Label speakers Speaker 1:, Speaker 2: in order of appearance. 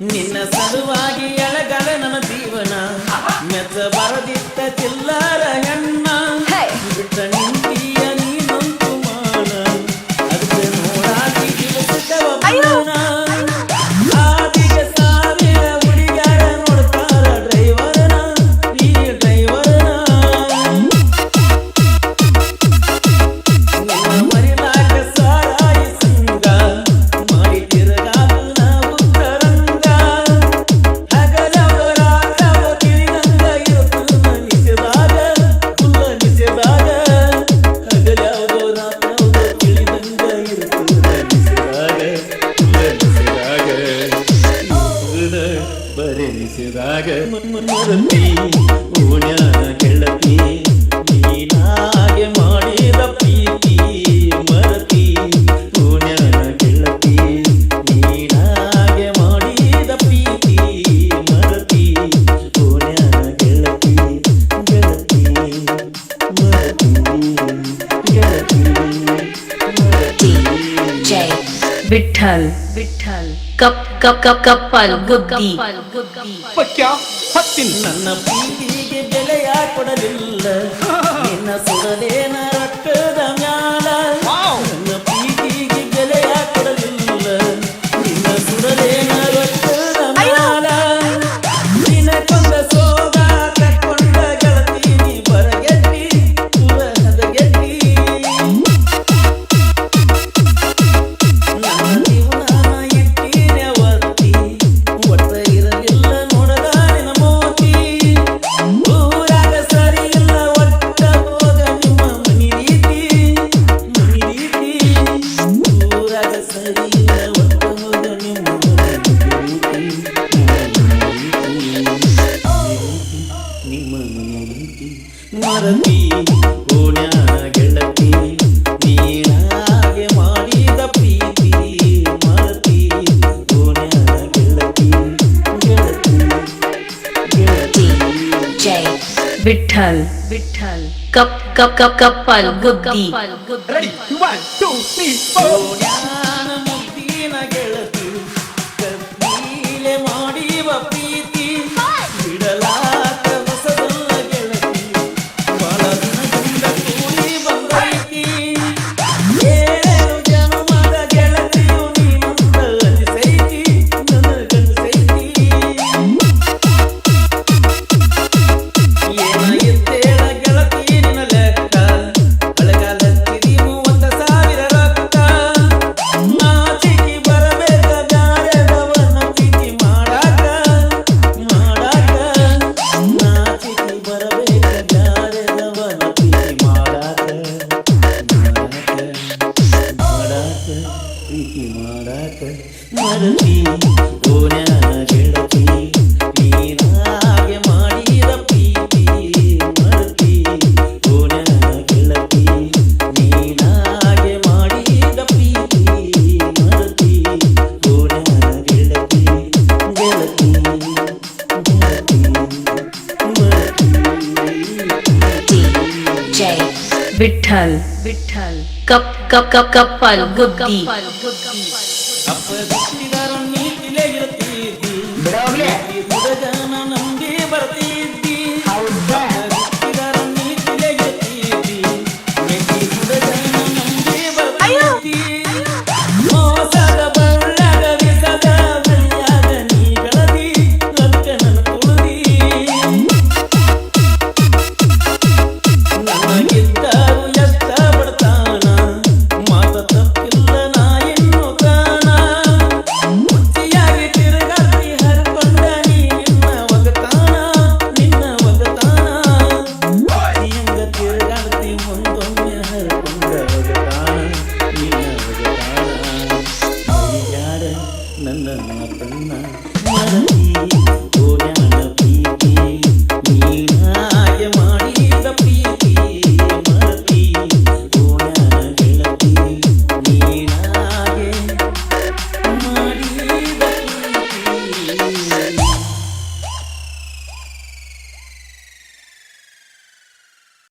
Speaker 1: ನಿನ್ನ ಸಲುವಾಗಿ ಎಳಗಲ ನನ್ನ ಜೀವನ ಮೆಚ್ಚ ಬರದಿತ್ತ ಚಿಲ್ಲರ ಹೆಣ್ಣ ಬಿಟ್ಟ ನಿಂತೀಯ ನೀನಂತು ಮಾನ ಅದಕ್ಕೆ ನೋಡಾಗಿ ದಿವಸವ ಬಣ್ಣ ಆದಿಗೆ ಸಾವಿರ ಹುಡುಗರ ನೋಡ್ತಾರ ಡ್ರೈವರ್ನ ಈ ಡ್ರೈವರ್ನ ನಿನ್ನ ಮರಿಲಾಕ ಸಾರಾಯಿ ಸಂಗ ಮಾಡಿ ತಿರುಗಾದು ನಾವು ತರಂಗ ಹಗಲವರ ನಾವು ತಿಳಿದಂಗ ಇರುತ್ತ ನಿಜದಾಗ ಫುಲ್ಲ ನಿಜದಾಗ ಹಗಲವರ ನಾವು ತಿಳಿದಂಗ ಇರುತ್ತ ನಿಜದಾಗ ಫುಲ್ಲ ನಿಜದಾಗ ಬರೆ ನಿಜದಾಗ ಮರತಿ ಓಣ್ಯಾನ ಗೆಳತಿ ನೀನಾಗೆ ಮಾಡಿದ ಪ್ರೀತಿ ಮರತಿ ಓಣ್ಯಾನ ಗೆಳತಿ ನೀನಾಗೆ ಮಾಡಿದ ಪ್ರೀತಿ ಮರತಿ ಓಣ್ಯಾನ ಗೆಳತಿ ಗೆಳತಿ ಮರತಿ ಗೆಳತಿ ಮರತಿ
Speaker 2: ಜೈ ವಿಠಲ್ ಕಪ್ ಕಪ್ ಕಪ್ ಕಪ್ಪಲ್ ಗುದ್ದಿ
Speaker 1: ನನ್ನ ಪ್ರೀತಿಗೆ ಬೆಲೆಯ ಕೊಡಲಿಲ್ಲ ನಿನ್ನ ಸುಡಲೇನ ರೊಕ್ಕದ ಮ್ಯಾಲ ನನ್ನ ಪ್ರೀತಿಗೆ ಬೆಲೆಯ ಕೊಡಲಿಲ್ಲ ನಿನ್ನ ಸುಡಲೇನ ರೊಕ್ಕದ ಮ್ಯಾಲ ನಿನ್ನ ಕೊಂದ ಸೋಗ ಕಟ್ಕೊಂಡ ಗೆಳತಿ ನೀ ಬರಗೆಟ್ಟಿ ಪುರಹದ ಗೆಟ್ಟಿ ನನ್ನ ಜೀವನ ಎಟ್ಟಿನ ಒತ್ತಿ ಒಟ್ಟ ಇರಲಿಲ್ಲ ನೋಡದ ನಿನ್ನ ಮೋತಿ ಊರಾಗ ಸರಿ ಇಲ್ಲ ಒಟ್ಟ ಹೋಗ ನಿಮ್ಮ ಮನಿ ರೀತಿ ಊರಾಗ ಸರಿ ಇಲ್ಲ ಒಟ್ಟ ಹೋಗ ನಿಮ್ಮ ಮನಿ ರೀತಿ ಮರತಿ ಓಣ್ಯಾನ ಗೆಳತಿ ನೀನಾಗೆ ಮಾಡಿದ ಪ್ರೀತಿ ಮರತಿ ಓಣ್ಯಾನ ಗೆಳತಿ ಗೆಳತಿ ಗೆಳತಿ
Speaker 2: ಜೈ ವಿಠಲ್ ಕಪ್ ಕಪ್ ಕಪ್ ಕಪ್ಪಲ್ ಗುದ್ದಿ
Speaker 1: ಓಣ್ಯಾನ ಮುದ್ದಿನ ಗೆಳತಿ ಕತ್ತೀಲೆ ಮಾಡಿವ ಪ್ರೀತಿ ಬಿಡಲಾಕ ಹೊಸದಲ್ಲ ಗೆಳತಿ ಬಾಳ ದಿನದಿಂದ ಕೂಡಿ ಬಂದೈತಿ ಏಳೇಳು ಜನ್ಮದ ಗೆಳತಿಯು ನೀನಂತ ಅನಿಸೈತಿ ನನಗನಿಸೈತಿ ಏನ ಎತ್ತೇಳ ಗೆಳತಿ ನಿನ್ನ ಲೆಕ್ಕ ಅಳಗಾಲತ್ತಿದಿ 30,000 ರೊಕ್ಕ ನಾಚಿಕೆ ಬರಬೇಕ ಬ್ಯಾರೆದವನ ಪ್ರೀತಿ ಮಾಡಾಕ ನಾಚಿಕೆ ಬರಬೇಕ ಬ್ಯಾರೆದವನ ಪ್ರೀತಿ ಮಾಡಾಕ ಪ್ರೀತಿ ಮಾಡಾಕ ಮರತಿ ಓಣ್ಯಾನ ಗೆಳತಿ ನೀನಾಗೆ ಮಾಡಿದ ಪ್ರೀತಿ ಮರತಿ ಓಣ್ಯಾನ ಗೆಳತಿ ನೀನಾಗೆ ಮಾಡಿದ ಪ್ರೀತಿ ಮರತಿ ಓಣ್ಯಾನ ಗೆಳತಿ ಗೆಳತಿ ಗೆಳತಿ ಮರತಿ
Speaker 2: ಜೈ ವಿಠಲ್ ಕಪ್ ಕಪ್ ಕಪ್ ಕಪ್ಪಲ್ ಗುದ್ದಿ